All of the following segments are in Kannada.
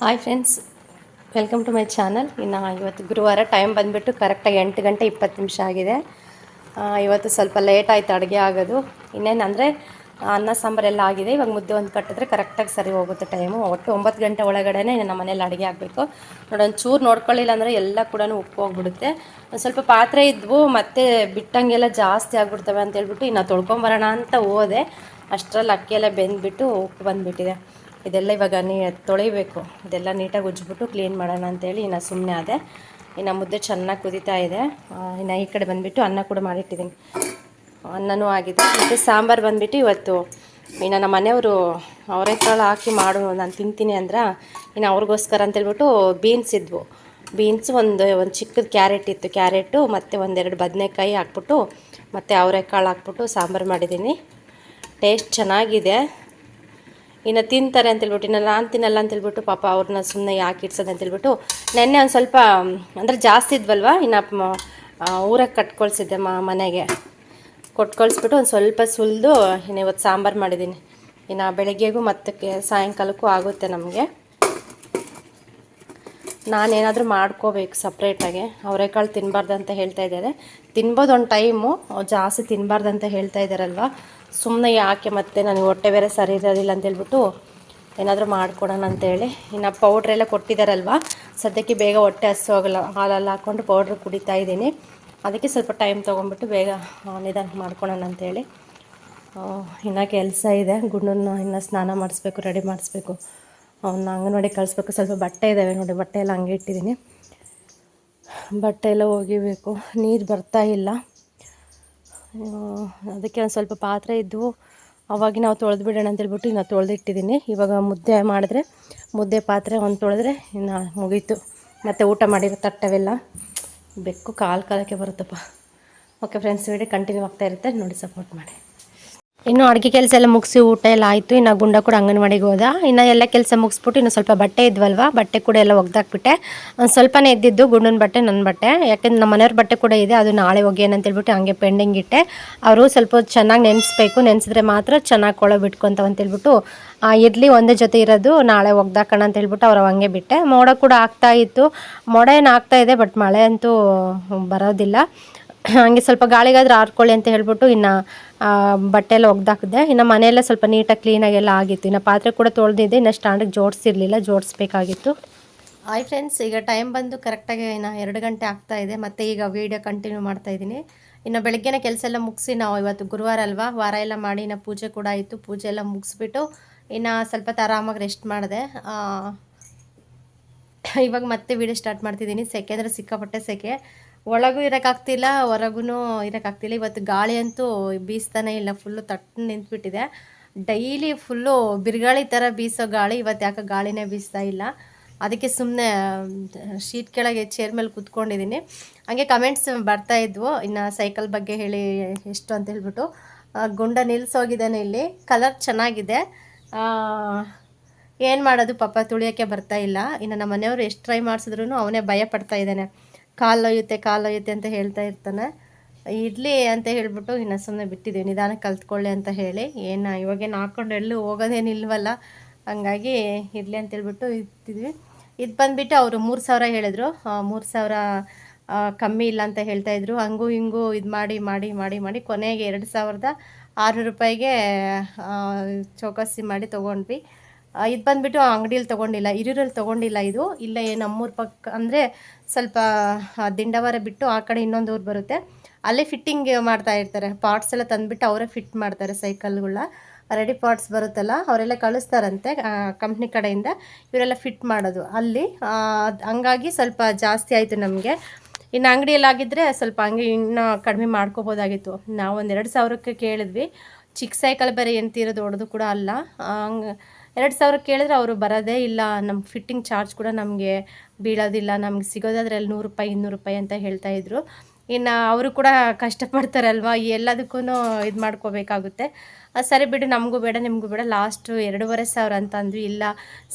Hi friends, welcome to my channel. ಇನ್ನು ಇವತ್ತು ಗುರುವಾರ, ಟೈಮ್ ಬಂದುಬಿಟ್ಟು ಕರೆಕ್ಟಾಗಿ 8 ಗಂಟೆ 20 ನಿಮಿಷ ಆಗಿದೆ. ಇವತ್ತು ಸ್ವಲ್ಪ ಲೇಟ್ ಆಯಿತು ಅಡುಗೆ ಆಗೋದು. ಇನ್ನೇನು ಅಂದರೆ ಅನ್ನ ಸಾಂಬಾರೆಲ್ಲ ಆಗಿದೆ. ಇವಾಗ ಮುದ್ದೆ ಒಂದು ಕಟ್ಟಿದ್ರೆ ಕರೆಕ್ಟಾಗಿ ಸರಿ ಹೋಗುತ್ತೆ ಟೈಮು. ಒಟ್ಟು 9 ಗಂಟೆ ಒಳಗಡೆ ನಮ್ಮ ಮನೇಲಿ ಅಡುಗೆ ಆಗಬೇಕು. ನೋಡಿ, ಒಂಚೂರು ನೋಡ್ಕೊಳ್ಳಿಲ್ಲ ಅಂದರೆ ಎಲ್ಲ ಕೂಡ ಉಪ್ಪು ಹೋಗ್ಬಿಡುತ್ತೆ. ಒಂದು ಸ್ವಲ್ಪ ಪಾತ್ರೆ ಇದ್ವು, ಮತ್ತೆ ಬಿಟ್ಟಂಗೆಲ್ಲ ಜಾಸ್ತಿ ಆಗಿಬಿಡ್ತವೆ ಅಂತೇಳ್ಬಿಟ್ಟು ಇನ್ನು ತೊಳ್ಕೊಂಬರೋಣ ಅಂತ ಹೋದೆ. ಅಷ್ಟರಲ್ಲಿ ಅಕ್ಕಿಯೆಲ್ಲ ಬೆಂದ್ಬಿಟ್ಟು ಉಪ್ಪು ಬಂದುಬಿಟ್ಟಿದೆ. ಇದೆಲ್ಲ ಇವಾಗ ತೊಳಿಬೇಕು. ಇದೆಲ್ಲ ನೀಟಾಗಿ ಉಜ್ಜಿಬಿಟ್ಟು ಕ್ಲೀನ್ ಮಾಡೋಣ ಅಂತೇಳಿ ಇನ್ನು ಸುಮ್ಮನೆ ಆದೆ. ಇನ್ನು ಮುದ್ದೆ ಚೆನ್ನಾಗಿ ಕುದೀತಾ ಇದೆ. ಇನ್ನು ಈ ಕಡೆ ಬಂದುಬಿಟ್ಟು ಅನ್ನ ಕೂಡ ಮಾಡಿಟ್ಟಿದ್ದೀನಿ. ಅನ್ನನೂ ಆಗಿದೆ. ಮತ್ತು ಸಾಂಬಾರು ಬಂದುಬಿಟ್ಟು ಇವತ್ತು ಇನ್ನು ನಮ್ಮ ಮನೆಯವರು ಅವರೆಕಾಳು ಹಾಕಿ ಮಾಡು, ನಾನು ತಿಂತೀನಿ ಅಂದ್ರೆ ಇನ್ನು ಅವ್ರಿಗೋಸ್ಕರ ಅಂತೇಳ್ಬಿಟ್ಟು ಬೀನ್ಸ್ ಇದ್ವು. ಬೀನ್ಸು ಒಂದು ಚಿಕ್ಕದು ಕ್ಯಾರೆಟ್ ಇತ್ತು. ಕ್ಯಾರೆಟು ಮತ್ತು ಒಂದೆರಡು ಬದನೆಕಾಯಿ ಹಾಕ್ಬಿಟ್ಟು ಮತ್ತು ಅವರೆಕಾಳು ಹಾಕ್ಬಿಟ್ಟು ಸಾಂಬಾರು ಮಾಡಿದ್ದೀನಿ. ಟೇಸ್ಟ್ ಚೆನ್ನಾಗಿದೆ. ಇನ್ನು ತಿಂತಾರೆ ಅಂತೇಳ್ಬಿಟ್ಟು, ಇನ್ನು ನಾನು ತಿನ್ನಲ್ಲ ಅಂತೇಳ್ಬಿಟ್ಟು ಪಾಪ ಅವ್ರನ್ನ ಸುಮ್ಮನೆ ಯಾಕೆ ಇಡ್ಸೋದು ಅಂತೇಳ್ಬಿಟ್ಟು ನೆನ್ನೆ ಒಂದು ಸ್ವಲ್ಪ ಅಂದರೆ ಜಾಸ್ತಿ ಇದ್ವಲ್ವ, ಇನ್ನು ಊರಾಗ ಕಟ್ಕೊಳ್ಸಿದ್ದೆ ಮನೆಗೆ ಕೊಟ್ಕೊಳ್ಸ್ಬಿಟ್ಟು ಒಂದು ಸ್ವಲ್ಪ ಸುಲಿದು ಇನ್ನು ಇವತ್ತು ಸಾಂಬಾರು ಮಾಡಿದ್ದೀನಿ. ಇನ್ನು ಬೆಳಗ್ಗೆಗೂ ಮತ್ತು ಸಾಯಂಕಾಲಕ್ಕೂ ಆಗುತ್ತೆ ನಮಗೆ. ನಾನೇನಾದರೂ ಮಾಡ್ಕೋಬೇಕು ಸಪ್ರೇಟಾಗಿ. ಅವರೆಕಾಳು ತಿನ್ನಬಾರ್ದು ಅಂತ ಹೇಳ್ತಾ ಇದ್ದಾರೆ. ತಿನ್ಬೋದು ಒಂದು ಟೈಮು, ಜಾಸ್ತಿ ತಿನ್ನಬಾರ್ದು ಅಂತ ಹೇಳ್ತಾ ಇದ್ದಾರಲ್ವ. ಸುಮ್ಮನೆ ಯಾಕೆ ಮತ್ತೆ ನನಗೆ ಹೊಟ್ಟೆ ಬೇರೆ ಸರಿ ಇರೋದಿಲ್ಲ ಅಂತೇಳ್ಬಿಟ್ಟು ಏನಾದರೂ ಮಾಡ್ಕೊಡೋಣ ಅಂತೇಳಿ. ಇನ್ನು ಪೌಡ್ರೆಲ್ಲ ಕೊಟ್ಟಿದ್ದಾರಲ್ವ, ಸದ್ಯಕ್ಕೆ ಬೇಗ ಹೊಟ್ಟೆ ಹಸ್ವಾಗಲ್ಲ. ಹಾಲೆಲ್ಲ ಹಾಕ್ಕೊಂಡು ಪೌಡ್ರ್ ಕುಡಿತಾ ಇದ್ದೀನಿ. ಅದಕ್ಕೆ ಸ್ವಲ್ಪ ಟೈಮ್ ತೊಗೊಂಡ್ಬಿಟ್ಟು ಬೇಗ ನಿಧಾನ ಮಾಡ್ಕೊಳೋಣ ಅಂತೇಳಿ. ಇನ್ನು ಕೆಲಸ ಇದೆ. ಗುಂಡನ್ನ ಇನ್ನು ಸ್ನಾನ ಮಾಡಿಸ್ಬೇಕು, ರೆಡಿ ಮಾಡಿಸ್ಬೇಕು, ಅವನ್ನ ಅಂಗನವಾಡಿ ಕಳಿಸ್ಬೇಕು. ಸ್ವಲ್ಪ ಬಟ್ಟೆ ಇದ್ದಾವೆ ನೋಡಿ, ಬಟ್ಟೆ ಎಲ್ಲ ಹಂಗೆ ಇಟ್ಟಿದ್ದೀನಿ. ಬಟ್ಟೆ ಎಲ್ಲ ಒಗಿಬೇಕು. ನೀರು ಬರ್ತಾ ಇಲ್ಲ. ಅದಕ್ಕೆ ಒಂದು ಸ್ವಲ್ಪ ಪಾತ್ರೆ ಇದ್ದವು, ಅವಾಗ ನಾವು ತೊಳೆದು ಬಿಡೋಣ ಅಂತೇಳ್ಬಿಟ್ಟು ಇನ್ನು ತೊಳೆದಿಟ್ಟಿದ್ದೀನಿ. ಇವಾಗ ಮುದ್ದೆ ಮಾಡಿದ್ರೆ ಮುದ್ದೆ ಪಾತ್ರೆ ಒಂದು ತೊಳೆದ್ರೆ ಇನ್ನು ಮುಗೀತು. ಮತ್ತು ಊಟ ಮಾಡಿರೋ ತಟ್ಟವೆಲ್ಲ ಬೆಕ್ಕು ಕಾಲಕ್ಕೆ ಬರುತ್ತಪ್ಪ. ಓಕೆ ಫ್ರೆಂಡ್ಸ್, ವಿಡಿಯೋ ಕಂಟಿನ್ಯೂ ಆಗ್ತಾ ಇರುತ್ತೆ, ನೋಡಿ ಸಪೋರ್ಟ್ ಮಾಡಿ. ಇನ್ನು ಅಡುಗೆ ಕೆಲಸ ಎಲ್ಲ ಮುಗಿಸಿ ಊಟ ಎಲ್ಲ ಆಯಿತು. ಇನ್ನು ಗುಂಡ ಕೂಡ ಅಂಗನವಾಡಿಗೆ ಹೋದ. ಇನ್ನು ಎಲ್ಲ ಕೆಲಸ ಮುಗಿಸ್ಬಿಟ್ಟು ಇನ್ನು ಸ್ವಲ್ಪ ಬಟ್ಟೆ ಇದ್ವಲ್ವ, ಬಟ್ಟೆ ಕೂಡ ಎಲ್ಲ ಒಗ್ದಾಕ್ಬಿಟ್ಟೆ. ಒಂದು ಸ್ವಲ್ಪನೇ ಎದ್ದಿದ್ದು, ಗುಂಡನ ಬಟ್ಟೆ, ನನ್ನ ಬಟ್ಟೆ. ಯಾಕೆಂದ್ರೆ ನಮ್ಮ ಮನೆಯವ್ರ ಬಟ್ಟೆ ಕೂಡ ಇದೆ, ಅದು ನಾಳೆ ಒಗೆಯೋಣ ಅಂತೇಳ್ಬಿಟ್ಟು ಹಂಗೆ ಪೆಂಡಿಂಗ್ ಇಟ್ಟೆ. ಅವರು ಸ್ವಲ್ಪ ಚೆನ್ನಾಗಿ ನೆನೆಸ್ಬೇಕು, ನೆನೆಸಿದ್ರೆ ಮಾತ್ರ ಚೆನ್ನಾಗಿ ಕೊಳ ಬಿಟ್ಕೊಂತವ ಅಂತೇಳ್ಬಿಟ್ಟು ಇರಲಿ ಒಂದೇ ಜೊತೆ ಇರೋದು, ನಾಳೆ ಒಗ್ದಾಕೋಣ ಅಂತ ಹೇಳ್ಬಿಟ್ಟು ಅವ್ರು ಹಂಗೆ ಬಿಟ್ಟೆ. ಮೋಡ ಕೂಡ ಆಗ್ತಾ ಇತ್ತು. ಮೋಡ ಏನು ಆಗ್ತಾ ಇದೆ, ಬಟ್ ಮಳೆ ಅಂತೂ ಬರೋದಿಲ್ಲ. ಹಂಗೆ ಸ್ವಲ್ಪ ಗಾಳಿಗಾದ್ರೆ ಆರ್ಕೊಳ್ಳಿ ಅಂತ ಹೇಳ್ಬಿಟ್ಟು ಇನ್ನು ಬಟ್ಟೆ ಎಲ್ಲ ಒಗ್ದಾಕಿದೆ. ಇನ್ನು ಮನೆಯೆಲ್ಲ ಸ್ವಲ್ಪ ನೀಟಾಗಿ ಕ್ಲೀನಾಗೆಲ್ಲ ಆಗಿತ್ತು. ಇನ್ನು ಪಾತ್ರೆ ಕೂಡ ತೊಳೆದಿದ್ದೆ, ಇನ್ನು ಸ್ಟ್ಯಾಂಡಿಗೆ ಜೋಡಿಸಿರಲಿಲ್ಲ, ಜೋಡಿಸ್ಬೇಕಾಗಿತ್ತು. ಹಾಯ್ ಫ್ರೆಂಡ್ಸ್, ಈಗ ಟೈಮ್ ಬಂದು ಕರೆಕ್ಟಾಗಿ ಇನ್ನು 2 ಗಂಟೆ ಆಗ್ತಾ ಇದೆ. ಮತ್ತು ಈಗ ವೀಡಿಯೋ ಕಂಟಿನ್ಯೂ ಮಾಡ್ತಾಯಿದ್ದೀನಿ. ಇನ್ನು ಬೆಳಗ್ಗೆನೇ ಕೆಲಸ ಎಲ್ಲ ಮುಗಿಸಿ, ನಾವು ಇವತ್ತು ಗುರುವಾರ ಅಲ್ವಾ, ವಾರ ಎಲ್ಲ ಮಾಡಿ ಇನ್ನು ಪೂಜೆ ಕೂಡ ಆಯಿತು. ಪೂಜೆ ಎಲ್ಲ ಮುಗಿಸ್ಬಿಟ್ಟು ಇನ್ನು ಸ್ವಲ್ಪ ಆರಾಮಾಗಿ ರೆಸ್ಟ್ ಮಾಡಿದೆ. ಇವಾಗ ಮತ್ತೆ ವೀಡಿಯೋ ಸ್ಟಾರ್ಟ್ ಮಾಡ್ತಿದ್ದೀನಿ. ಸೆಕೆ ಅಂದರೆ ಸಿಕ್ಕಾಪಟ್ಟೆ ಸೆಕೆ. ಒಳಗೂ ಇರೋಕ್ಕಾಗ್ತಿಲ್ಲ, ಹೊರಗೂ ಇರೋಕ್ಕಾಗ್ತಿಲ್ಲ. ಇವತ್ತು ಗಾಳಿ ಅಂತೂ ಬೀಸ್ತಾನೆ ಇಲ್ಲ, ಫುಲ್ಲು ತಟ್ಟು ನಿಂತುಬಿಟ್ಟಿದೆ. ಡೈಲಿ ಫುಲ್ಲು ಬಿರುಗಾಳಿ ಥರ ಬೀಸೋ ಗಾಳಿ, ಇವತ್ತು ಯಾಕೆ ಗಾಳಿನೇ ಬೀಸ್ತಾ ಇಲ್ಲ. ಅದಕ್ಕೆ ಸುಮ್ಮನೆ ಶೀಟ್ ಕೆಳಗೆ ಚೇರ್ ಮೇಲೆ ಕೂತ್ಕೊಂಡಿದ್ದೀನಿ. ಹಾಗೆ ಕಮೆಂಟ್ಸ್ ಬರ್ತಾಯಿದ್ವು, ಇನ್ನು ಸೈಕಲ್ ಬಗ್ಗೆ ಹೇಳಿ ಎಷ್ಟು ಅಂತ ಹೇಳ್ಬಿಟ್ಟು. ಗುಂಡ ನಿಲ್ಲಿಸೋಗಿದ್ದಾನೆ ಇಲ್ಲಿ. ಕಲರ್ ಚೆನ್ನಾಗಿದೆ, ಏನು ಮಾಡೋದು ಪಾಪ, ತುಳಿಯೋಕ್ಕೆ ಬರ್ತಾ ಇಲ್ಲ. ಇನ್ನು ನಮ್ಮ ಮನೆಯವರು ಎಷ್ಟು ಟ್ರೈ ಮಾಡಿಸಿದ್ರು ಅವನೇ ಭಯ ಪಡ್ತಾ ಇದ್ದಾನೆ. ಕಾಲೊಯ್ಯುತ್ತೆ ಅಂತ ಹೇಳ್ತಾ ಇರ್ತಾನೆ. ಇರಲಿ ಅಂತ ಹೇಳ್ಬಿಟ್ಟು ಇನ್ನು ಸುಮ್ಮನೆ ಬಿಟ್ಟಿದ್ದೀವಿ, ನಿಧಾನ ಕಲ್ತ್ಕೊಳ್ಳಿ ಅಂತ ಹೇಳಿ. ಇವಾಗೇನು ಹಾಕ್ಕೊಂಡು ಎಲ್ಲೂ ಹೋಗೋದೇನಿಲ್ವಲ್ಲ, ಹಂಗಾಗಿ ಇರಲಿ ಅಂತೇಳ್ಬಿಟ್ಟು ಇರ್ತಿದ್ವಿ. ಇದು ಬಂದುಬಿಟ್ಟು ಅವರು 3,000 ಹೇಳಿದ್ರು. 3,000 ಕಮ್ಮಿ ಇಲ್ಲ ಅಂತ ಹೇಳ್ತಾಯಿದ್ರು. ಹಂಗೂ ಹಿಂಗೂ ಇದು ಮಾಡಿ ಕೊನೆಗೆ 2,600 ರೂಪಾಯಿಗೆ ಚೌಕಾಸಿ ಮಾಡಿ ತೊಗೊಂಡ್ವಿ. ಇದು ಬಂದುಬಿಟ್ಟು ಅಂಗಡಿಯಲ್ಲಿ ತೊಗೊಂಡಿಲ್ಲ, ಹಿರಿಯೂರಲ್ಲಿ ತೊಗೊಂಡಿಲ್ಲ. ಇದು ಇಲ್ಲೇ ನಮ್ಮೂರ ಪಕ್ಕ ಅಂದರೆ ಸ್ವಲ್ಪ ದಿಂಡವಾರ ಬಿಟ್ಟು ಆ ಕಡೆ ಇನ್ನೊಂದು ಊರು ಬರುತ್ತೆ, ಅಲ್ಲೇ ಫಿಟ್ಟಿಂಗ್ ಮಾಡ್ತಾ ಇರ್ತಾರೆ. ಪಾರ್ಟ್ಸ್ ಎಲ್ಲ ತಂದುಬಿಟ್ಟು ಅವರೇ ಫಿಟ್ ಮಾಡ್ತಾರೆ. ಸೈಕಲ್ಗಳನ್ನ ರೆಡಿ ಪಾರ್ಟ್ಸ್ ಬರುತ್ತಲ್ಲ, ಅವರೆಲ್ಲ ಕಳಿಸ್ತಾರಂತೆ ಕಂಪ್ನಿ ಕಡೆಯಿಂದ. ಇವರೆಲ್ಲ ಫಿಟ್ ಮಾಡೋದು ಅಲ್ಲಿ. ಹಂಗಾಗಿ ಸ್ವಲ್ಪ ಜಾಸ್ತಿ ಆಯಿತು ನಮಗೆ. ಇನ್ನು ಅಂಗಡಿಯಲ್ಲಾಗಿದ್ದರೆ ಸ್ವಲ್ಪ ಹಂಗೆ ಇನ್ನೂ ಕಡಿಮೆ ಮಾಡ್ಕೋಬೋದಾಗಿತ್ತು. ನಾವು ಒಂದು 2,000ಕ್ಕೆ ಕೇಳಿದ್ವಿ. ಚಿಕ್ಕ ಸೈಕಲ್ ಬೇರೆ ಎಂತಿರೋದು, ದೊಡ್ಡದು ಕೂಡ ಅಲ್ಲ. ಹಂಗೆ 2,000 ಕೇಳಿದ್ರೆ ಅವರು ಬರೋದೇ ಇಲ್ಲ. ನಮ್ಮ ಫಿಟ್ಟಿಂಗ್ ಚಾರ್ಜ್ ಕೂಡ ನಮಗೆ ಬೀಳೋದಿಲ್ಲ. ನಮ್ಗೆ ಸಿಗೋದಾದ್ರೆ ಅಲ್ಲಿ 100 ರೂಪಾಯಿ 200 ರೂಪಾಯಿ ಅಂತ ಹೇಳ್ತಾಯಿದ್ರು. ಇನ್ನು ಅವರು ಕೂಡ ಕಷ್ಟಪಡ್ತಾರಲ್ವ, ಎಲ್ಲದಕ್ಕೂ ಇದು ಮಾಡ್ಕೋಬೇಕಾಗುತ್ತೆ. ಸರಿ ಬಿಡು, ನಮಗೂ ಬೇಡ ನಿಮಗೂ ಬೇಡ, ಲಾಸ್ಟು 2,500 ಅಂತ ಅಂದ್ವಿ. ಇಲ್ಲ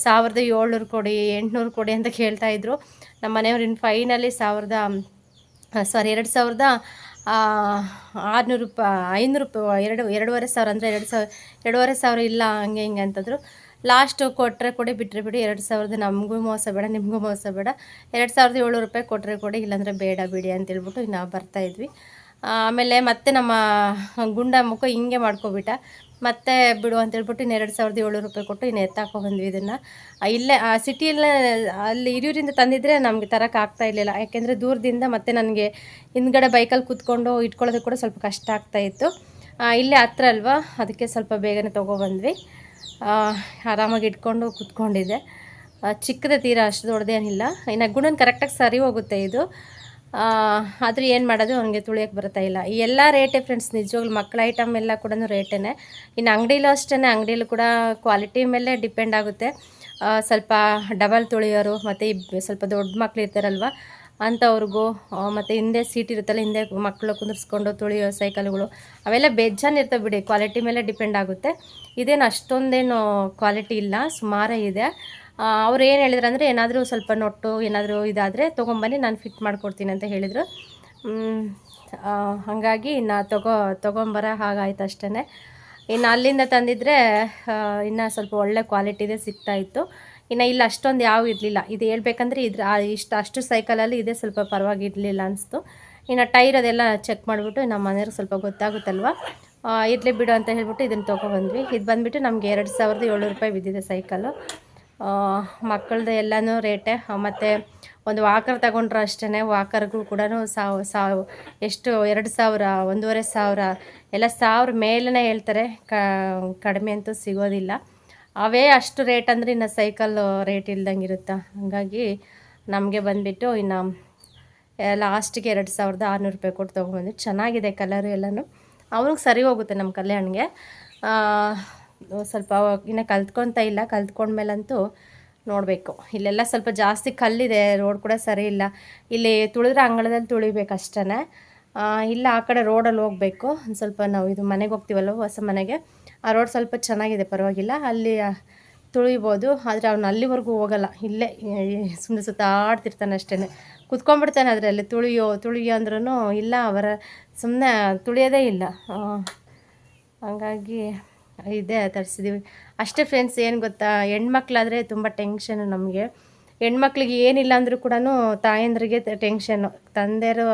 1,700 ಕೊಡಿ, 800 ಕೊಡಿ ಅಂತ ಕೇಳ್ತಾಯಿದ್ರು. ನಮ್ಮ ಮನೆಯವ್ರು ಇನ್ನು ಫೈನಲಿ 2,600 ರೂಪಾಯಿ 500 ರೂಪಾಯಿ 2,500 ಅಂದರೆ 2,500 ಇಲ್ಲ ಹಂಗೆ ಹಿಂಗೆ ಅಂತಂದರು. ಲಾಸ್ಟ್ ಕೊಟ್ಟರೆ ಕೊಡಿ, ಬಿಟ್ಟರೆ ಬಿಡಿ, 2000 ನಮಗೂ ಮೋಸ ಬೇಡ, ನಿಮಗೂ ಮೋಸ ಬೇಡ, 2700 ರೂಪಾಯಿ ಕೊಟ್ಟರೆ ಕೊಡಿ, ಇಲ್ಲಾಂದರೆ ಬೇಡ ಬಿಡಿ ಅಂತೇಳ್ಬಿಟ್ಟು ನಾವು ಬರ್ತಾಯಿದ್ವಿ. ಆಮೇಲೆ ಮತ್ತೆ ನಮ್ಮ ಗುಂಡ ಮುಖ ಹಿಂಗೆ ಮಾಡ್ಕೊಬಿಟ್ಟ. ಮತ್ತೆ ಬಿಡು ಅಂತೇಳ್ಬಿಟ್ಟು ಇನ್ನು 2700 ರೂಪಾಯಿ ಕೊಟ್ಟು ಇನ್ನು ಎತ್ತಾಕೊಂಡ್ಬಂದ್ವಿ ಇದನ್ನು. ಇಲ್ಲೇ ಸಿಟಿಯಲ್ಲೇ ಅಲ್ಲಿ ಹಿರಿಯೂರಿಂದ ತಂದಿದ್ರೆ ನಮಗೆ ತರೋಕ್ಕಾಗ್ತಾ ಇರಲಿಲ್ಲ, ಯಾಕೆಂದರೆ ದೂರದಿಂದ ಮತ್ತು ನನಗೆ ಹಿಂದ್ಗಡೆ ಬೈಕಲ್ಲಿ ಕೂತ್ಕೊಂಡು ಇಟ್ಕೊಳ್ಳೋದಕ್ಕೆ ಕೂಡ ಸ್ವಲ್ಪ ಕಷ್ಟ ಆಗ್ತಾಯಿತ್ತು. ಇಲ್ಲೇ ಹತ್ರ ಅಲ್ವಾ, ಅದಕ್ಕೆ ಸ್ವಲ್ಪ ಬೇಗನೆ ತೊಗೊಬಂದ್ವಿ. ಆರಾಮಾಗಿ ಇಟ್ಕೊಂಡು ಕೂತ್ಕೊಂಡಿದ್ದೆ. ಚಿಕ್ಕದೇ ತೀರಾ ಅಷ್ಟು ದೊಡ್ಡದೇನಿಲ್ಲ. ಇನ್ನು ಗುಣನ ಕರೆಕ್ಟಾಗಿ ಸರಿ ಹೋಗುತ್ತೆ ಇದು. ಆದರೆ ಏನು ಮಾಡೋದು, ಅವನಿಗೆ ತುಳಿಯೋಕ್ಕೆ ಬರ್ತಾ ಇಲ್ಲ. ಈ ಎಲ್ಲ ರೇಟೇ ಫ್ರೆಂಡ್ಸ್, ನಿಜವಾಗ್ಲೂ ಮಕ್ಕಳ ಐಟಮ್ ಎಲ್ಲ ಕೂಡ ರೇಟೇ. ಇನ್ನು ಅಂಗಡಿಲೂ ಅಷ್ಟೇ, ಅಂಗಡಿಯಲ್ಲೂ ಕೂಡ ಕ್ವಾಲಿಟಿ ಮೇಲೆ ಡಿಪೆಂಡ್ ಆಗುತ್ತೆ. ಸ್ವಲ್ಪ ಡಬಲ್ ತುಳಿಯೋರು ಮತ್ತು ಸ್ವಲ್ಪ ದೊಡ್ಡ ಮಕ್ಳು ಇರ್ತಾರಲ್ವ ಅಂಥವ್ರಿಗೂ, ಮತ್ತು ಹಿಂದೆ ಸೀಟ್ ಇರುತ್ತಲ್ಲ, ಹಿಂದೆ ಮಕ್ಕಳು ಕುಂದಿರ್ಸ್ಕೊಂಡು ತುಳಿಯೋ ಸೈಕಲ್ಗಳು ಅವೆಲ್ಲ ಬೇಜಾನ್ ಇರ್ತವೆ ಬಿಡಿ, ಕ್ವಾಲಿಟಿ ಮೇಲೆ ಡಿಪೆಂಡ್ ಆಗುತ್ತೆ. ಇದೇನು ಅಷ್ಟೊಂದೇನು ಕ್ವಾಲಿಟಿ ಇಲ್ಲ, ಸುಮಾರೇ ಇದೆ. ಅವ್ರು ಏನು ಹೇಳಿದ್ರು ಅಂದರೆ, ಏನಾದರೂ ಸ್ವಲ್ಪ ನೊಟ್ಟು ಏನಾದರೂ ಇದಾದರೆ ತೊಗೊಂಬನ್ನಿ, ನಾನು ಫಿಟ್ ಮಾಡಿಕೊಡ್ತೀನಿ ಅಂತ ಹೇಳಿದರು. ಹಾಗಾಗಿ ಇನ್ನು ತೊಗೊಂಬರ ಹಾಗಾಯ್ತು ಅಷ್ಟೇ. ಇನ್ನು ಅಲ್ಲಿಂದ ತಂದಿದ್ರೆ ಇನ್ನು ಸ್ವಲ್ಪ ಒಳ್ಳೆ ಕ್ವಾಲಿಟಿದೇ ಸಿಗ್ತಾಯಿತ್ತು. ಇನ್ನು ಇಲ್ಲಿ ಅಷ್ಟೊಂದು ಯಾವ ಇರಲಿಲ್ಲ. ಇದು ಹೇಳ್ಬೇಕಂದ್ರೆ ಅಷ್ಟು ಸೈಕಲಲ್ಲಿ ಇದೇ ಸ್ವಲ್ಪ ಪರವಾಗಿರಲಿಲ್ಲ ಅನಿಸ್ತು. ಇನ್ನು ಟೈರ್ ಅದೆಲ್ಲ ಚೆಕ್ ಮಾಡಿಬಿಟ್ಟು ನಮ್ಮ ಮನೆಯವ್ರಿಗೆ ಸ್ವಲ್ಪ ಗೊತ್ತಾಗುತ್ತಲ್ವ, ಇರಲಿ ಬಿಡು ಅಂತ ಹೇಳ್ಬಿಟ್ಟು ಇದನ್ನು ತೊಗೊಬಂದ್ವಿ. ಇದು ಬಂದುಬಿಟ್ಟು ನಮಗೆ 2700 ರೂಪಾಯಿ ಬಿದ್ದಿದೆ ಸೈಕಲ್ಲು. ಮಕ್ಕಳದ್ದು ಎಲ್ಲನೂ ರೇಟೇ. ಮತ್ತು ಒಂದು ವಾಕರ್ ತಗೊಂಡ್ರು ಅಷ್ಟೇ, ವಾಕರ್ಗೂ ಕೂಡ ಎಷ್ಟು 2000, 1500 ಎಲ್ಲ 1000 ಮೇಲೇ ಹೇಳ್ತಾರೆ, ಕಡಿಮೆ ಅಂತೂ ಸಿಗೋದಿಲ್ಲ. ಅವೇ ಅಷ್ಟು ರೇಟ್ ಅಂದರೆ ಇನ್ನು ಸೈಕಲ್ಲು ರೇಟ್ ಇಲ್ದಂಗೆ ಇರುತ್ತಾ. ಹಾಗಾಗಿ ನಮಗೆ ಬಂದುಬಿಟ್ಟು ಇನ್ನು ಲಾಸ್ಟಿಗೆ 2600 ರೂಪಾಯಿ ಕೊಟ್ಟು ತೊಗೊಂಡ್ಬಂದ್ವಿ. ಚೆನ್ನಾಗಿದೆ ಕಲರು ಎಲ್ಲನೂ, ಅವ್ನಿಗೆ ಸರಿ ಹೋಗುತ್ತೆ ನಮ್ಮ ಕಲ್ಯಾಣ್ಗೆ. ಸ್ವಲ್ಪ ಇನ್ನು ಕಲ್ತ್ಕೊತಾ ಇಲ್ಲ, ಕಲ್ತ್ಕೊಂಡ್ಮೇಲಂತೂ ನೋಡಬೇಕು. ಇಲ್ಲೆಲ್ಲ ಸ್ವಲ್ಪ ಜಾಸ್ತಿ ಕಲ್ಲಿದೆ, ರೋಡ್ ಕೂಡ ಸರಿ ಇಲ್ಲ. ಇಲ್ಲಿ ತುಳಿದ್ರೆ ಅಂಗಳದಲ್ಲಿ ತುಳಿಬೇಕು ಅಷ್ಟೇ. ಇಲ್ಲ ಆ ಕಡೆ ರೋಡಲ್ಲಿ ಹೋಗಬೇಕು. ಒಂದು ಸ್ವಲ್ಪ ನಾವು ಇದು ಮನೆಗೆ ಹೋಗ್ತೀವಲ್ವ, ಹೊಸ ಮನೆಗೆ, ಆ ರೋಡ್ ಸ್ವಲ್ಪ ಚೆನ್ನಾಗಿದೆ, ಪರವಾಗಿಲ್ಲ, ಅಲ್ಲಿ ತುಳಿಬೋದು. ಆದರೆ ಅವ್ನು ಅಲ್ಲಿವರೆಗೂ ಹೋಗಲ್ಲ, ಇಲ್ಲೇ ಸುಮ್ಮನೆ ಸುತ್ತಾಡ್ತಿರ್ತಾನೆ ಅಷ್ಟೇ, ಕುತ್ಕೊಂಡ್ಬಿಡ್ತಾನೆ ಅದರಲ್ಲಿ. ತುಳಿಯೋ ಅಂದ್ರೂ ಇಲ್ಲ, ಅವರ ಸುಮ್ಮನೆ ತುಳಿಯೋದೇ ಇಲ್ಲ. ಹಂಗಾಗಿ ಇದೇ ತರಿಸಿದ್ದೀವಿ ಅಷ್ಟೇ ಫ್ರೆಂಡ್ಸ್. ಏನು ಗೊತ್ತಾ, ಹೆಣ್ಮಕ್ಳಾದರೆ ತುಂಬ ಟೆನ್ಷನು ನಮಗೆ. ಹೆಣ್ಮಕ್ಳಿಗೆ ಏನಿಲ್ಲ ಅಂದರೂ ಕೂಡ ತಾಯಂದ್ರಿಗೆ ಟೆನ್ಷನ್ನು, ತಂದೆಯರು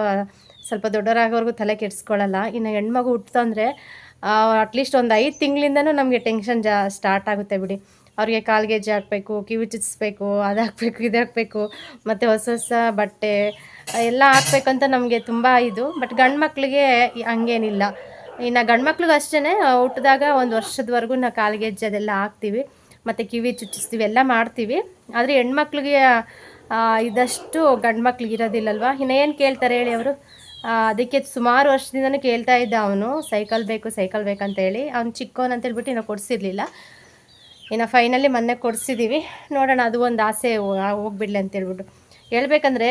ಸ್ವಲ್ಪ ದೊಡ್ಡವರಾಗೋವರೆಗೂ ತಲೆ ಕೆಡಿಸ್ಕೊಳ್ಳಲ್ಲ. ಇನ್ನು ಹೆಣ್ಮಗು ಹುಟ್ಟಿತು ಅಂದರೆ ಅಟ್ಲೀಸ್ಟ್ ಒಂದು 5 ತಿಂಗಳಿಂದನೂ ನಮಗೆ ಟೆನ್ಷನ್ ಸ್ಟಾರ್ಟ್ ಆಗುತ್ತೆ ಬಿಡಿ. ಅವ್ರಿಗೆ ಕಾಲು ಗೆಜ್ಜೆ ಹಾಕಬೇಕು, ಕಿವಿ ಚುಚ್ಚಿಸ್ಬೇಕು, ಅದು ಹಾಕಬೇಕು, ಇದು ಹಾಕಬೇಕು, ಮತ್ತು ಹೊಸ ಬಟ್ಟೆ ಎಲ್ಲ ಹಾಕ್ಬೇಕಂತ ನಮಗೆ ತುಂಬ ಇದು. ಬಟ್ ಗಂಡು ಮಕ್ಕಳಿಗೆ ಹಂಗೇನಿಲ್ಲ. ಇನ್ನು ಗಂಡು ಮಕ್ಳಿಗೆ ಅಷ್ಟೇ, ಹುಟ್ಟಿದಾಗ 1 ವರ್ಷದವರೆಗೂ ನಾವು ಕಾಲು ಗೆಜ್ಜೆ ಅದೆಲ್ಲ ಹಾಕ್ತೀವಿ, ಮತ್ತು ಕಿವಿ ಚುಚ್ಚಿಸ್ತೀವಿ, ಎಲ್ಲ ಮಾಡ್ತೀವಿ. ಆದರೆ ಹೆಣ್ಮಕ್ಳಿಗೆ ಇದಷ್ಟು ಗಂಡು ಮಕ್ಳಿಗೆ ಇರೋದಿಲ್ಲಲ್ವ. ಇನ್ನು ಏನು ಕೇಳ್ತಾರೆ ಹೇಳಿ ಅವರು. ಅದಕ್ಕೆ ಸುಮಾರು ವರ್ಷದಿಂದನೂ ಕೇಳ್ತಾ ಇದ್ದ ಅವನು, ಸೈಕಲ್ ಬೇಕಂತ ಹೇಳಿ. ಅವ್ನು ಚಿಕ್ಕವನು ಅಂತೇಳ್ಬಿಟ್ಟು ಇನ್ನೂ ಕೊಡಿಸಿರ್ಲಿಲ್ಲ. ಇನ್ನು ಫೈನಲಿ ಮೊನ್ನೆ ಕೊಡಿಸಿದ್ದೀವಿ. ನೋಡೋಣ, ಅದು ಒಂದು ಆಸೆ ಹೋಗ್ಬಿಡ್ಲಿ ಅಂತೇಳ್ಬಿಟ್ಟು. ಹೇಳ್ಬೇಕಂದ್ರೆ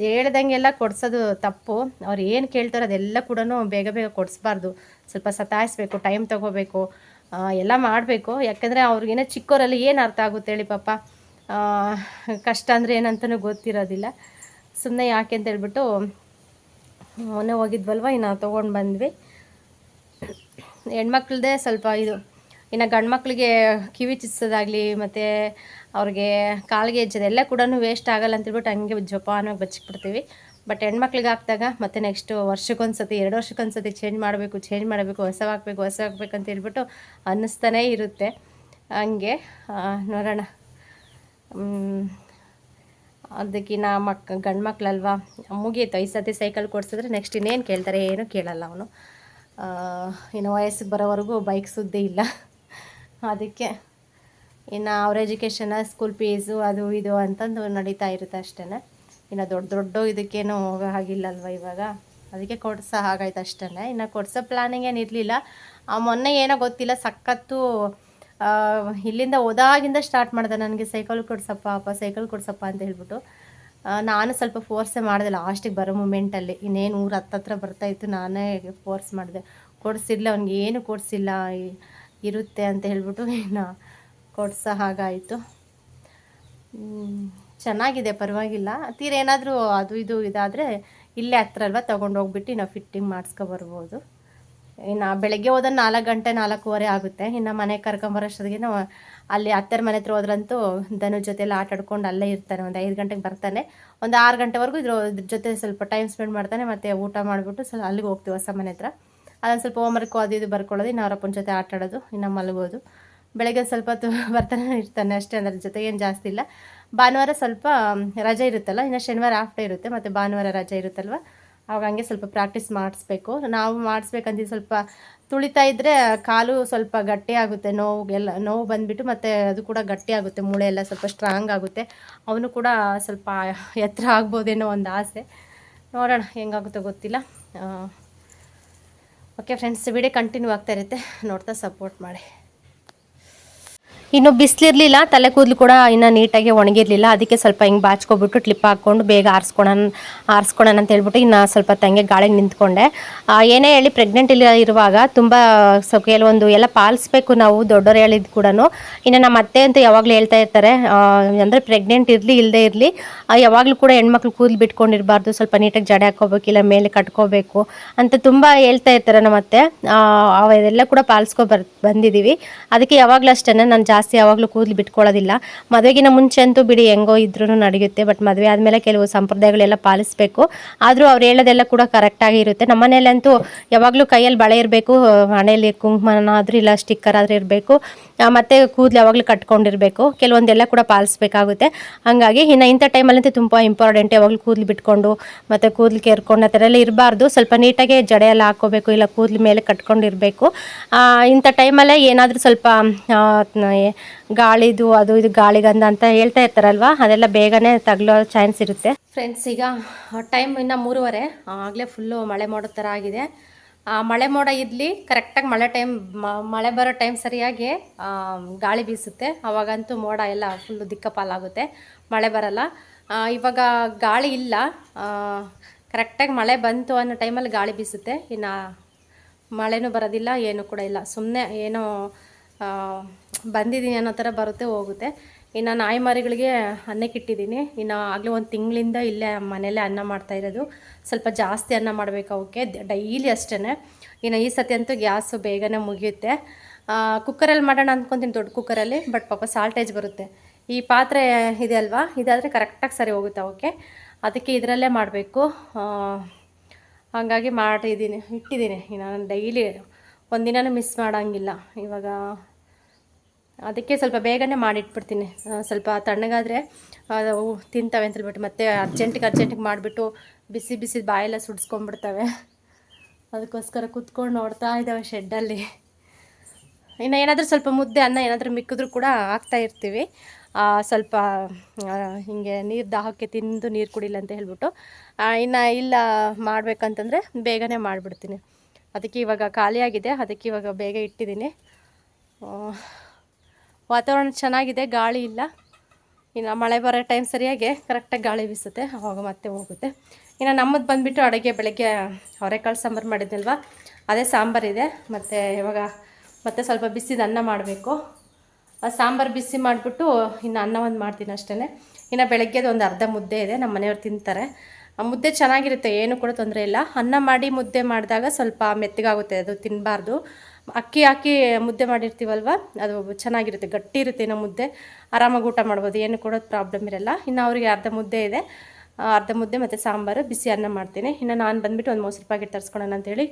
ಹೇಳ್ದಂಗೆಲ್ಲ ಕೊಡಿಸೋದು ತಪ್ಪು. ಅವ್ರು ಏನು ಕೇಳ್ತಾರೋ ಅದೆಲ್ಲ ಕೂಡ ಬೇಗ ಕೊಡಿಸ್ಬಾರ್ದು. ಸ್ವಲ್ಪ ಸತಾಯಿಸ್ಬೇಕು, ಟೈಮ್ ತೊಗೋಬೇಕು, ಎಲ್ಲ ಮಾಡಬೇಕು. ಯಾಕೆಂದರೆ ಅವ್ರಿಗೇನೋ ಚಿಕ್ಕವರಲ್ಲಿ ಏನು ಅರ್ಥ ಆಗುತ್ತೆ ಹೇಳಿ ಪಾಪ. ಕಷ್ಟ ಅಂದರೆ ಏನಂತನೂ ಗೊತ್ತಿರೋದಿಲ್ಲ. ಸುಮ್ಮನೆ ಯಾಕೆ ಅಂತ ಹೇಳ್ಬಿಟ್ಟು ಮೊನ್ನೆ ಹೋಗಿದ್ವಲ್ವ, ಇನ್ನು ತೊಗೊಂಡು ಬಂದ್ವಿ. ಹೆಣ್ಮಕ್ಳದ್ದೇ ಸ್ವಲ್ಪ ಇದು. ಇನ್ನು ಗಂಡು ಮಕ್ಕಳಿಗೆ ಕಿವಿ ಚುಚ್ಸೋದಾಗಲಿ, ಮತ್ತು ಅವ್ರಿಗೆ ಕಾಲಿಗೆ ಹೆಜ್ಜೋದೆಲ್ಲ ಕೂಡ ವೇಸ್ಟ್ ಆಗಲ್ಲ ಅಂತೇಳ್ಬಿಟ್ಟು ಹಂಗೆ ಜೋಪಾನವಾಗಿ ಬಚ್ಚಿಬಿಡ್ತೀವಿ. ಬಟ್ ಹೆಣ್ಮಕ್ಳಿಗೆ ಹಾಕಿದಾಗ ಮತ್ತೆ ನೆಕ್ಸ್ಟು ವರ್ಷಕ್ಕೊಂದ್ಸತಿ, 2 ವರ್ಷಕ್ಕೊಂದ್ಸತಿ ಚೇಂಜ್ ಮಾಡಬೇಕು, ಹೊಸ ಅಂತ ಹೇಳ್ಬಿಟ್ಟು ಅನ್ನಿಸ್ತಾನೇ ಇರುತ್ತೆ. ಹಂಗೆ ನೋಡೋಣ. ಅದಕ್ಕಿನ್ನ ಗಂಡು ಮಕ್ಕಳಲ್ವ, ಮುಗೀತು. 5 ಸತಿ ಸೈಕಲ್ ಕೊಡಿಸಿದ್ರೆ ನೆಕ್ಸ್ಟ್ ಇನ್ನೇನು ಕೇಳ್ತಾರೆ, ಏನೂ ಕೇಳಲ್ಲ ಅವನು. ಇನ್ನು ವಯಸ್ಸಿಗೆ ಬರೋವರೆಗೂ ಬೈಕ್ ಸುದ್ದಿ ಇಲ್ಲ. ಅದಕ್ಕೆ ಇನ್ನು ಅವ್ರ ಎಜುಕೇಷನ, ಸ್ಕೂಲ್ ಫೀಸು, ಅದು ಇದು ಅಂತಂದು ನಡೀತಾ ಇರುತ್ತೆ ಅಷ್ಟೇ. ಇನ್ನು ದೊಡ್ಡ ಇದಕ್ಕೇನು ಹೋಗೋ ಹಾಗಿಲ್ಲಲ್ವ ಇವಾಗ. ಅದಕ್ಕೆ ಕೊಡ್ಸೋ ಹಾಗಾಯ್ತು ಅಷ್ಟೇ. ಇನ್ನು ಕೊಡ್ಸೋ ಪ್ಲ್ಯಾನಿಂಗ್ ಏನು ಇರಲಿಲ್ಲ. ಮೊನ್ನೆ ಏನೋ ಗೊತ್ತಿಲ್ಲ, ಸಖತ್ತು ಇಲ್ಲಿಂದ ಹೋದಾಗಿಂದ ಸ್ಟಾರ್ಟ್ ಮಾಡಿದೆ, ನನಗೆ ಸೈಕಲ್ ಕೊಡ್ಸಪ್ಪ ಅಂತ ಹೇಳ್ಬಿಟ್ಟು. ನಾನು ಸ್ವಲ್ಪ ಫೋರ್ಸೇ ಮಾಡಿದೆ ಲಾಸ್ಟಿಗೆ ಬರೋ ಮೂಮೆಂಟಲ್ಲಿ. ಇನ್ನೇನು ಊರು ಹತ್ತತ್ರ ಬರ್ತಾಯಿತ್ತು, ನಾನೇ ಫೋರ್ಸ್ ಮಾಡಿದೆ. ಕೊಡಿಸಿಲ್ಲ, ಅವ್ನಿಗೆ ಏನು ಕೊಡಿಸಿಲ್ಲ, ಇರುತ್ತೆ ಅಂತ ಹೇಳ್ಬಿಟ್ಟು ಇನ್ನು ಕೊಡ್ಸೋ ಹಾಗಾಯಿತು. ಚೆನ್ನಾಗಿದೆ, ಪರವಾಗಿಲ್ಲ. ತೀರೇನಾದರೂ ಅದು ಇದು ಇದಾದರೆ ಇಲ್ಲೇ ಹತ್ರ ಅಲ್ವ, ತೊಗೊಂಡು ಹೋಗ್ಬಿಟ್ಟು ನಾವು ಫಿಟ್ಟಿಂಗ್ ಮಾಡಿಸ್ಕೊಬರ್ಬೋದು. ಇನ್ನು ಬೆಳಗ್ಗೆ ಹೋದ 4 ಗಂಟೆ 4:15 ಆಗುತ್ತೆ. ಇನ್ನು ಮನೆಗೆ ಕರ್ಕೊಂಬರೋಷ್ಟೊತ್ತಿಗೆ ನಾವು ಅಲ್ಲಿ ಅತ್ತೆರ ಮನೆ ಹತ್ರ ಹೋದ್ರಂತೂ ಧನು ಜೊತೆಲ್ಲ ಆಟ ಆಡ್ಕೊಂಡು ಅಲ್ಲೇ ಇರ್ತಾನೆ. ಒಂದು 5 ಗಂಟೆಗೆ ಬರ್ತಾನೆ. ಒಂದು 6 ಗಂಟೆವರೆಗೂ ಇದ್ರ ಜೊತೆ ಸ್ವಲ್ಪ ಟೈಮ್ ಸ್ಪೆಂಡ್ ಮಾಡ್ತಾನೆ. ಮತ್ತು ಊಟ ಮಾಡಿಬಿಟ್ಟು ಅಲ್ಲಿಗೆ ಹೋಗ್ತೀವಿ ಹೊಸ ಮನೆ ಹತ್ರ. ಅದೊಂದು ಸ್ವಲ್ಪ ಹೋಮ್ವರ್ಕು ಅದು ಇದು ಬರ್ಕೊಳ್ಳೋದು, ಇನ್ನು ಅವರಪ್ಪನ ಜೊತೆ ಆಟ ಆಡೋದು, ಇನ್ನು ಮಲಗೋದು. ಬೆಳಗ್ಗೆ ಸ್ವಲ್ಪ ಹೊತ್ತು ಬರ್ತಾನೆ ಇರ್ತಾನೆ ಅಷ್ಟೇ, ಅದ್ರ ಜೊತೆಗೆ ಏನು ಜಾಸ್ತಿ ಇಲ್ಲ. ಭಾನುವಾರ ಸ್ವಲ್ಪ ರಜೆ ಇರುತ್ತಲ್ಲ, ಇನ್ನು ಶನಿವಾರ ಹಾಫ್ ಡೇ ಇರುತ್ತೆ, ಮತ್ತು ಭಾನುವಾರ ರಜೆ ಇರುತ್ತಲ್ವ, ಅವಾಗ ಹಂಗೆ ಸ್ವಲ್ಪ ಪ್ರಾಕ್ಟೀಸ್ ಮಾಡಿಸ್ಬೇಕು. ನಾವು ಮಾಡಿಸ್ಬೇಕಂತ ಸ್ವಲ್ಪ ತುಳಿತಾ ಇದ್ದರೆ ಕಾಲು ಸ್ವಲ್ಪ ಗಟ್ಟಿ ಆಗುತ್ತೆ, ನೋವು ಬಂದುಬಿಟ್ಟು ಮತ್ತು ಅದು ಕೂಡ ಗಟ್ಟಿ ಆಗುತ್ತೆ, ಮೂಳೆ ಎಲ್ಲ ಸ್ವಲ್ಪ ಸ್ಟ್ರಾಂಗ್ ಆಗುತ್ತೆ. ಅವನು ಕೂಡ ಸ್ವಲ್ಪ ಎತ್ತರ ಆಗ್ಬೋದೇನೋ ಒಂದು ಆಸೆ, ನೋಡೋಣ ಹೆಂಗಾಗುತ್ತೋ ಗೊತ್ತಿಲ್ಲ. ಓಕೆ ಫ್ರೆಂಡ್ಸ್, ವಿಡಿಯೋ ಕಂಟಿನ್ಯೂ ಆಗ್ತಾ ಇರುತ್ತೆ, ನೋಡ್ತಾ ಸಪೋರ್ಟ್ ಮಾಡಿ. ಇನ್ನು ಬಿಸಿಲಿರಲಿಲ್ಲ, ತಲೆ ಕೂದಲು ಕೂಡ ಇನ್ನೂ ನೀಟಾಗಿ ಒಣಗಿರಲಿಲ್ಲ. ಅದಕ್ಕೆ ಸ್ವಲ್ಪ ಹಿಂಗೆ ಬಾಚ್ಕೊಬಿಟ್ಟು ಕ್ಲಿಪ್ ಹಾಕ್ಕೊಂಡು ಬೇಗ ಆರಿಸ್ಕೊಳೋಣ ಅಂತ ಹೇಳ್ಬಿಟ್ಟು ಇನ್ನು ಸ್ವಲ್ಪ ತಂಗೆ ಗಾಳಿಗೆ ನಿಂತ್ಕೊಂಡೆ. ಏನೇ ಹೇಳಿ ಪ್ರೆಗ್ನೆಂಟ್ ಇರುವಾಗ ತುಂಬ ಕೆಲವೊಂದು ಎಲ್ಲ ಪಾಲಿಸ್ಬೇಕು ನಾವು, ದೊಡ್ಡವರು ಹೇಳಿದ್ದು ಕೂಡ. ಇನ್ನು ನಮ್ಮ ಅತ್ತೆ ಅಂತ ಯಾವಾಗಲೂ ಹೇಳ್ತಾ ಇರ್ತಾರೆ, ಅಂದರೆ ಪ್ರೆಗ್ನೆಂಟ್ ಇರಲಿ ಇಲ್ಲದೇ ಇರಲಿ ಯಾವಾಗಲೂ ಕೂಡ ಹೆಣ್ಮಕ್ಳು ಕೂದಲು ಬಿಟ್ಕೊಂಡಿರಬಾರ್ದು, ಸ್ವಲ್ಪ ನೀಟಾಗಿ ಜಡೆ ಹಾಕ್ಕೋಬೇಕು, ಇಲ್ಲ ಮೇಲೆ ಕಟ್ಕೋಬೇಕು ಅಂತ ತುಂಬ ಹೇಳ್ತಾ ಇರ್ತಾರೆ ನಮ್ಮ ಅತ್ತೆ. ಅವೆಲ್ಲ ಕೂಡ ಬಂದಿದ್ದೀವಿ. ಅದಕ್ಕೆ ಯಾವಾಗಲೂ ಅಷ್ಟೇ, ನಾನು ಜಾಸ್ತಿ ಯಾವಾಗಲೂ ಕೂದಲು ಬಿಟ್ಕೊಳ್ಳೋದಿಲ್ಲ. ಮದುವೆಗಿನ ಮುಂಚೆ ಅಂತೂ ಬಿಡಿ ಹೆಂಗೋ ಇದ್ರೂ ನಡೆಯುತ್ತೆ, ಬಟ್ ಮದುವೆ ಆದಮೇಲೆ ಕೆಲವು ಸಂಪ್ರದಾಯಗಳೆಲ್ಲ ಪಾಲಿಸಬೇಕು. ಆದರೂ ಅವ್ರು ಹೇಳೋದೆಲ್ಲ ಕೂಡ ಕರೆಕ್ಟಾಗಿ ಇರುತ್ತೆ. ನಮ್ಮ ಮನೆಯಲ್ಲಂತೂ ಯಾವಾಗಲೂ ಕೈಯಲ್ಲಿ ಬಳೆ ಇರಬೇಕು, ಹಣೆಯಲ್ಲಿ ಕುಂಕುಮನಾದರೂ ಇಲ್ಲ ಸ್ಟಿಕ್ಕರ್ ಆದರೂ ಇರಬೇಕು, ಮತ್ತು ಕೂದಲು ಯಾವಾಗಲೂ ಕಟ್ಕೊಂಡಿರಬೇಕು. ಕೆಲವೊಂದೆಲ್ಲ ಕೂಡ ಪಾಲಿಸ್ಬೇಕಾಗುತ್ತೆ. ಹಾಗಾಗಿ ಇನ್ನು ಇಂಥ ಟೈಮಲ್ಲಂತೂ ತುಂಬ ಇಂಪಾರ್ಟೆಂಟ್, ಯಾವಾಗಲೂ ಕೂದಲು ಬಿಟ್ಕೊಂಡು ಮತ್ತು ಕೂದಲು ಕೇರ್ಕೊಂಡು ಆ ಥರ ಎಲ್ಲ ಇರಬಾರ್ದು. ಸ್ವಲ್ಪ ನೀಟಾಗಿ ಜಡೆ ಎಲ್ಲ ಹಾಕ್ಕೋಬೇಕು, ಇಲ್ಲ ಕೂದಲು ಮೇಲೆ ಕಟ್ಕೊಂಡಿರಬೇಕು. ಇಂಥ ಟೈಮಲ್ಲೇ ಏನಾದರೂ ಸ್ವಲ್ಪ ಗಾಳಿದು ಅದು ಇದು ಗಾಳಿಗಂಧ ಅಂತ ಹೇಳ್ತಾ ಇರ್ತಾರಲ್ವ, ಅದೆಲ್ಲ ಬೇಗನೆ ತಗಲೋ ಚಾನ್ಸ್ ಇರುತ್ತೆ. ಫ್ರೆಂಡ್ಸ್, ಈಗ ಟೈಮ್ ಇನ್ನು 3:15, ಆಗಲೇ ಫುಲ್ಲು ಮಳೆ ಮೋಡೋ ಥರ ಆಗಿದೆ. ಮಳೆ ಮೋಡ ಇರಲಿ, ಕರೆಕ್ಟಾಗಿ ಮಳೆ ಬರೋ ಟೈಮ್ ಸರಿಯಾಗಿ ಗಾಳಿ ಬೀಸುತ್ತೆ, ಅವಾಗಂತೂ ಮೋಡ ಎಲ್ಲ ಫುಲ್ಲು ದಿಕ್ಕಪಾಲಾಗುತ್ತೆ, ಮಳೆ ಬರಲ್ಲ. ಇವಾಗ ಗಾಳಿ ಇಲ್ಲ, ಕರೆಕ್ಟಾಗಿ ಮಳೆ ಬಂತು ಅನ್ನೋ ಟೈಮಲ್ಲಿ ಗಾಳಿ ಬೀಸುತ್ತೆ, ಇನ್ನು ಮಳೆನೂ ಬರೋದಿಲ್ಲ, ಏನೂ ಕೂಡ ಇಲ್ಲ, ಸುಮ್ಮನೆ ಏನೋ ಬಂದಿದ್ದೀನಿ ಅನ್ನೋ ಥರ ಬರುತ್ತೆ ಹೋಗುತ್ತೆ. ಇನ್ನು ನಾಯಿ ಮರಿಗಳಿಗೆ ಅನ್ನಕ್ಕೆ ಇಟ್ಟಿದ್ದೀನಿ. ಇನ್ನು ಆಗಲೇ ಒಂದು ತಿಂಗಳಿಂದ ಇಲ್ಲೇ ಮನೆಯಲ್ಲೇ ಅನ್ನ ಮಾಡ್ತಾಯಿರೋದು. ಸ್ವಲ್ಪ ಜಾಸ್ತಿ ಅನ್ನ ಮಾಡಬೇಕು ಅವಕ್ಕೆ, ಡೈಲಿ ಅಷ್ಟೇ. ಇನ್ನು ಈ ಸತಿ ಅಂತೂ ಗ್ಯಾಸು ಬೇಗನೆ ಮುಗಿಯುತ್ತೆ. ಕುಕ್ಕರಲ್ಲಿ ಮಾಡೋಣ ಅಂದ್ಕೊತೀನಿ, ದೊಡ್ಡ ಕುಕ್ಕರಲ್ಲಿ, ಬಟ್ ಪಾಪ ಸಾಲ್ಟೇಜ್ ಬರುತ್ತೆ. ಈ ಪಾತ್ರೆ ಇದೆ ಅಲ್ವಾ, ಇದಾದರೆ ಕರೆಕ್ಟಾಗಿ ಸರಿ ಹೋಗುತ್ತೆ ಅವಕ್ಕೆ, ಅದಕ್ಕೆ ಇದರಲ್ಲೇ ಮಾಡಬೇಕು. ಹಾಗಾಗಿ ಇಟ್ಟಿದ್ದೀನಿ. ಇನ್ನು ನಾನು ಡೈಲಿ ಒಂದಿನನೂ ಮಿಸ್ ಮಾಡೋಂಗಿಲ್ಲ. ಇವಾಗ ಅದಕ್ಕೆ ಸ್ವಲ್ಪ ಬೇಗನೆ ಮಾಡಿಟ್ಬಿಡ್ತೀನಿ. ಸ್ವಲ್ಪ ತಣ್ಣಗಾದರೆ ತಿಂತವೆ ಅಂತ ಹೇಳ್ಬಿಟ್ಟು, ಮತ್ತು ಅರ್ಜೆಂಟಿಗೆ ಮಾಡಿಬಿಟ್ಟು ಬಿಸಿ ಬಿಸಿ ಬಾಯೆಲ್ಲ ಸುಡಿಸ್ಕೊಂಡ್ಬಿಡ್ತವೆ. ಅದಕ್ಕೋಸ್ಕರ ಕೂತ್ಕೊಂಡು ನೋಡ್ತಾ ಇದ್ದಾವೆ ಶೆಡ್ಡಲ್ಲಿ. ಇನ್ನು ಏನಾದರೂ ಸ್ವಲ್ಪ ಮುದ್ದೆ ಅನ್ನ ಏನಾದರೂ ಮಿಕ್ಕಿದ್ರೂ ಕೂಡ ಹಾಕ್ತಾ ಇರ್ತೀವಿ. ಸ್ವಲ್ಪ ಹೀಗೆ ನೀರು ದಾಹಕ್ಕೆ ತಿಂದು ನೀರು ಕುಡಿಲ್ಲ ಅಂತ ಹೇಳ್ಬಿಟ್ಟು. ಇನ್ನು ಇಲ್ಲ ಮಾಡಬೇಕಂತಂದರೆ ಬೇಗನೆ ಮಾಡಿಬಿಡ್ತೀನಿ. ಅದಕ್ಕೆ ಇವಾಗ ಖಾಲಿಯಾಗಿದೆ, ಅದಕ್ಕೆ ಇವಾಗ ಬೇಗ ಇಟ್ಟಿದ್ದೀನಿ. ವಾತಾವರಣ ಚೆನ್ನಾಗಿದೆ, ಗಾಳಿ ಇಲ್ಲ. ಇನ್ನು ಮಳೆ ಬರೋ ಟೈಮ್ ಸರಿಯಾಗಿ ಕರೆಕ್ಟಾಗಿ ಗಾಳಿ ಬೀಸುತ್ತೆ, ಅವಾಗ ಮತ್ತೆ ಹೋಗುತ್ತೆ. ಇನ್ನು ನಮ್ಮದು ಬಂದುಬಿಟ್ಟು ಅಡುಗೆ ಬೆಳಗ್ಗೆ ಅವರೆಕಾಳು ಸಾಂಬಾರು ಮಾಡಿದ್ನಲ್ವ, ಅದೇ ಸಾಂಬಾರಿದೆ. ಮತ್ತು ಇವಾಗ ಮತ್ತೆ ಸ್ವಲ್ಪ ಬಿಸಿದ ಅನ್ನ ಮಾಡಬೇಕು. ಆ ಸಾಂಬಾರು ಬಿಸಿ ಮಾಡಿಬಿಟ್ಟು ಇನ್ನು ಅನ್ನ ಒಂದು ಮಾಡ್ತೀನಿ ಅಷ್ಟೇ. ಇನ್ನು ಬೆಳಗ್ಗೆದು ಒಂದು ಅರ್ಧ ಮುದ್ದೆ ಇದೆ, ನಮ್ಮ ಮನೆಯವ್ರು ತಿಂತಾರೆ. ಆ ಮುದ್ದೆ ಚೆನ್ನಾಗಿರುತ್ತೆ, ಏನೂ ಕೂಡ ತೊಂದರೆ ಇಲ್ಲ. ಅನ್ನ ಮಾಡಿ ಮುದ್ದೆ ಮಾಡಿದಾಗ ಸ್ವಲ್ಪ ಮೆತ್ತಗಾಗುತ್ತೆ, ಅದು ತಿನ್ನಬಾರ್ದು. ಅಕ್ಕಿ ಹಾಕಿ ಮುದ್ದೆ ಮಾಡಿರ್ತೀವಲ್ವ, ಅದು ಚೆನ್ನಾಗಿರುತ್ತೆ, ಗಟ್ಟಿ ಇರುತ್ತೆ. ಇನ್ನು ಮುದ್ದೆ ಆರಾಮಾಗಿ ಊಟ ಮಾಡ್ಬೋದು, ಏನು ಕೂಡ ಪ್ರಾಬ್ಲಮ್ ಇರಲ್ಲ. ಇನ್ನು ಅವರಿಗೆ ಅರ್ಧ ಮುದ್ದೆ ಇದೆ, ಅರ್ಧ ಮುದ್ದೆ ಮತ್ತು ಸಾಂಬಾರು, ಬಿಸಿ ಅನ್ನ ಮಾಡ್ತೀನಿ. ಇನ್ನು ನಾನು ಬಂದುಬಿಟ್ಟು ಒಂದು ಮೊಸರು ಪ್ಯಾಕೆಟ್ ತರಿಸ್ಕೊಳ್ಳೋಣ ಅಂತೇಳಿ,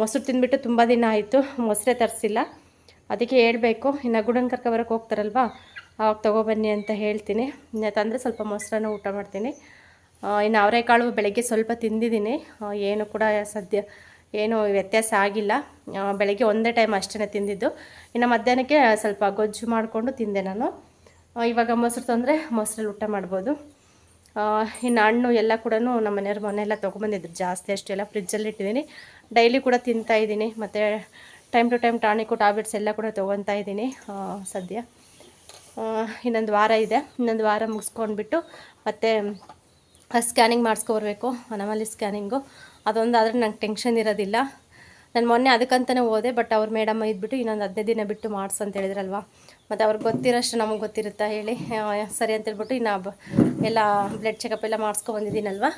ಮೊಸರು ತಿಂದುಬಿಟ್ಟು ತುಂಬ ದಿನ ಆಯಿತು, ಮೊಸರೇ ತರಿಸಿಲ್ಲ. ಅದಕ್ಕೆ ಹೇಳಬೇಕು, ಇನ್ನು ಗುಡನ್ ಕರ್ಕೊಬರೋಕೆ ಹೋಗ್ತಾರಲ್ವ, ಅವಾಗ ತೊಗೊಬನ್ನಿ ಅಂತ ಹೇಳ್ತೀನಿ. ತಂದರೆ ಸ್ವಲ್ಪ ಮೊಸರನ್ನ ಊಟ ಮಾಡ್ತೀನಿ. ಇನ್ನು ಅವರೆಕಾಳು ಬೆಳಗ್ಗೆ ಸ್ವಲ್ಪ ತಿಂದಿದ್ದೀನಿ, ಏನು ಕೂಡ ಸದ್ಯ ಏನು ವ್ಯತ್ಯಾಸ ಆಗಿಲ್ಲ. ಬೆಳಗ್ಗೆ ಒಂದೇ ಟೈಮ್ ಅಷ್ಟೇ ತಿಂದಿದ್ದು. ಇನ್ನು ಮಧ್ಯಾಹ್ನಕ್ಕೆ ಸ್ವಲ್ಪ ಗೊಜ್ಜು ಮಾಡಿಕೊಂಡು ತಿಂದೆ ನಾನು. ಇವಾಗ ಮೊಸರು ತಂದರೆ ಮೊಸರಲ್ಲಿ ಊಟ ಮಾಡ್ಬೋದು. ಇನ್ನು ಹಣ್ಣು ಎಲ್ಲ ಕೂಡ ನಮ್ಮ ಮನೆಯವ್ರ ಮನೆಯೆಲ್ಲ ತೊಗೊಬಂದಿದ್ರು ಜಾಸ್ತಿ, ಅಷ್ಟೆಲ್ಲ ಫ್ರಿಜ್ಜಲ್ಲಿ ಇಟ್ಟಿದ್ದೀನಿ. ಡೈಲಿ ಕೂಡ ತಿಂತಾಯಿದ್ದೀನಿ. ಮತ್ತು time to time tonic tablets ಎಲ್ಲ ಕೂಡ ತೊಗೊತಾ ಇದ್ದೀನಿ ಸದ್ಯ. ಇನ್ನೊಂದು ವಾರ ಇದೆ, ಇನ್ನೊಂದು ವಾರ ಮುಗಿಸ್ಕೊಂಡ್ಬಿಟ್ಟು ಮತ್ತು ಸ್ಕ್ಯಾನಿಂಗ್ ಮಾಡಿಸ್ಕೊಬರ್ಬೇಕು, ಅನಮಲಿ ಸ್ಕ್ಯಾನಿಂಗು. ಅದೊಂದಾದರೆ ನಂಗೆ ಟೆನ್ಷನ್ ಇರೋದಿಲ್ಲ. ನಾನು ಮೊನ್ನೆ ಅದಕ್ಕಂತಲೇ ಹೋದೆ, ಬಟ್ ಅವ್ರ ಮೇಡಮ್ ಇದ್ಬಿಟ್ಟು ಇನ್ನೊಂದು 15 ದಿನ ಬಿಟ್ಟು ಮಾಡಿಸು ಅಂತ ಹೇಳಿದ್ರಲ್ವ. ಮತ್ತು ಅವ್ರಿಗೆ ಗೊತ್ತಿರೋಷ್ಟು ನಮಗೆ ಗೊತ್ತಿರುತ್ತಾ ಹೇಳಿ, ಸರಿ ಅಂತೇಳ್ಬಿಟ್ಟು ಇನ್ನು ಎಲ್ಲ ಬ್ಲಡ್ ಚೆಕಪ್ ಎಲ್ಲ ಮಾಡಿಸ್ಕೊಬಂದಿದ್ದೀನಲ್ವ.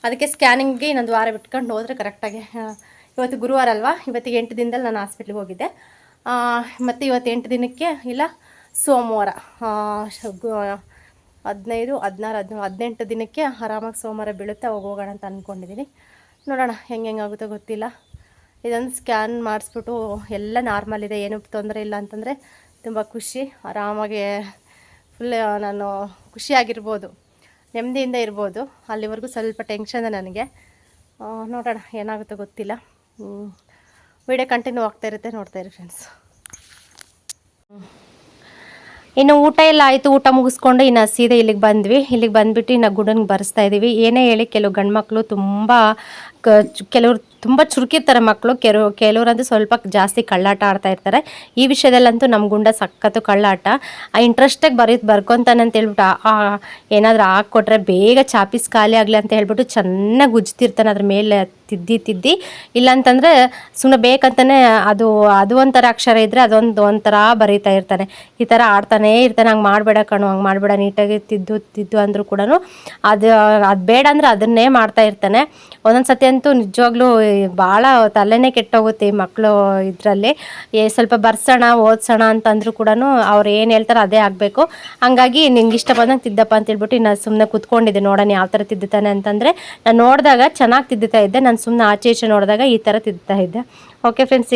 ಅದಕ್ಕೆ ಸ್ಕ್ಯಾನಿಂಗ್ಗೆ ಇನ್ನೊಂದು ವಾರ ಬಿಟ್ಕೊಂಡು ಹೋದರೆ ಕರೆಕ್ಟಾಗಿ ಇವತ್ತು ಗುರುವಾರ ಅಲ್ವಾ, ಇವತ್ತಿಗೆ 8 ದಿನದಲ್ಲಿ ನಾನು ಹಾಸ್ಪಿಟ್ಲಿಗೆ ಹೋಗಿದ್ದೆ. ಮತ್ತು ಇವತ್ತು 8 ದಿನಕ್ಕೆ ಇಲ್ಲ ಸೋಮವಾರ 15, 16, 17, 18 ದಿನಕ್ಕೆ ಆರಾಮಾಗಿ ಸೋಮವಾರ ಬೀಳುತ್ತೆ. ಅವಾಗ ಹೋಗೋಣ ಅಂತ ಅಂದ್ಕೊಂಡಿದ್ದೀನಿ. ನೋಡೋಣ ಹೆಂಗಾಗುತ್ತೋ ಗೊತ್ತಿಲ್ಲ. ಇದೊಂದು ಸ್ಕ್ಯಾನ್ ಮಾಡಿಸ್ಬಿಟ್ಟು ಎಲ್ಲ ನಾರ್ಮಲ್ ಇದೆ, ಏನೂ ತೊಂದರೆ ಇಲ್ಲ ಅಂತಂದರೆ ತುಂಬ ಖುಷಿ. ಆರಾಮಾಗಿ ಫುಲ್ ನಾನು ಖುಷಿಯಾಗಿರ್ಬೋದು, ನೆಮ್ಮದಿಯಿಂದ ಇರ್ಬೋದು. ಅಲ್ಲಿವರೆಗೂ ಸ್ವಲ್ಪ ಟೆನ್ಷನ್ ನನಗೆ. ನೋಡೋಣ ಏನಾಗುತ್ತೋ ಗೊತ್ತಿಲ್ಲ. ವಿಡಿಯೋ ಕಂಟಿನ್ಯೂ ಆಗ್ತಾ ಇರುತ್ತೆ, ನೋಡ್ತಾ ಇರಿ ಫ್ರೆಂಡ್ಸ್. ಇನ್ನು ಊಟ ಎಲ್ಲ ಆಯಿತು. ಊಟ ಮುಗಿಸ್ಕೊಂಡು ಇನ್ನು ಸೀದಾ ಇಲ್ಲಿಗೆ ಬಂದ್ವಿ. ಇಲ್ಲಿಗೆ ಬಂದುಬಿಟ್ಟು ಇನ್ನು ಗುಡನ್ಗೆ ಬರೆಸ್ತಾ ಇದ್ದೀವಿ. ಏನೇ ಹೇಳಿ ಕೆಲವು ಗಂಡು ಮಕ್ಕಳು ಕೆಲವರು ತುಂಬ ಚುರುಕಿರ್ತಾರೆ ಮಕ್ಕಳು, ಕೆಲವರಂತೂ ಸ್ವಲ್ಪ ಜಾಸ್ತಿ ಕಳ್ಳಾಟ ಆಡ್ತಾ ಇರ್ತಾರೆ. ಈ ವಿಷಯದಲ್ಲಂತೂ ನಮ್ಮ ಗುಂಡ ಸಖತ್ತು ಕಳ್ಳಾಟ. ಇಂಟ್ರೆಸ್ಟಾಗಿ ಬರ್ಕೊತಾನೆ ಅಂತ ಹೇಳ್ಬಿಟ್ಟು ಏನಾದರೂ ಹಾಕ್ಕೊಟ್ರೆ ಬೇಗ ಚಾಪೀಸ್ ಖಾಲಿ ಆಗಲಿ ಅಂತ ಹೇಳ್ಬಿಟ್ಟು ಚೆನ್ನಾಗಿ ಉಜ್ತಿರ್ತಾನೆ ಅದ್ರ ಮೇಲೆ ತಿದ್ದಿ. ಇಲ್ಲಾಂತಂದರೆ ಸುಮ್ಮನೆ ಬೇಕಂತಲೇ ಅದು ಒಂಥರ ಅಕ್ಷರ ಇದ್ದರೆ ಒಂಥರ ಬರೀತಾ ಇರ್ತಾನೆ. ಈ ಥರ ಆಡ್ತಾನೇ ಇರ್ತಾನೆ. ಹಂಗೆ ಮಾಡಬೇಡ ಕಣು, ಹಂಗೆ ಮಾಡಬೇಡ, ನೀಟಾಗಿ ತಿದ್ದು ಅಂದರೂ ಕೂಡ ಅದು ಬೇಡ ಅಂದರೆ ಅದನ್ನೇ ಮಾಡ್ತಾ ಇರ್ತಾನೆ. ಒಂದೊಂದು ಸತಿ ಅಂತೂ ನಿಜವಾಗ್ಲೂ ಭಾಳ ತಲೆನೇ ಕೆಟ್ಟೋಗುತ್ತೆ ಈ ಮಕ್ಕಳು ಇದರಲ್ಲಿ. ಸ್ವಲ್ಪ ಬರ್ಸೋಣ ಓದಿಸೋಣ ಅಂತಂದರೂ ಕೂಡ ಅವ್ರು ಏನು ಹೇಳ್ತಾರೆ ಅದೇ ಆಗಬೇಕು. ಹಂಗಾಗಿ ನಿಂಗೆ ಇಷ್ಟ ಬಂದಂಗೆ ತಿದ್ದಪ್ಪ ಅಂತ ಹೇಳ್ಬಿಟ್ಟು ನಾನು ಸುಮ್ಮನೆ ಕೂತ್ಕೊಂಡಿದ್ದೆ. ನೋಡೋಣ ಯಾವ ಥರ ತಿದ್ದುತ್ತಾನೆ ಅಂತಂದರೆ, ನಾನು ನೋಡಿದಾಗ ಚೆನ್ನಾಗಿ ತಿದ್ದುತ್ತಾ ಇದ್ದೆ, ನಾನು ಸುಮ್ಮನೆ ಆಚೆ ಈಚೆ ನೋಡಿದಾಗ ಈ ಥರ ತಿದ್ದುತ್ತಾ ಇದ್ದೆ. Okay friends.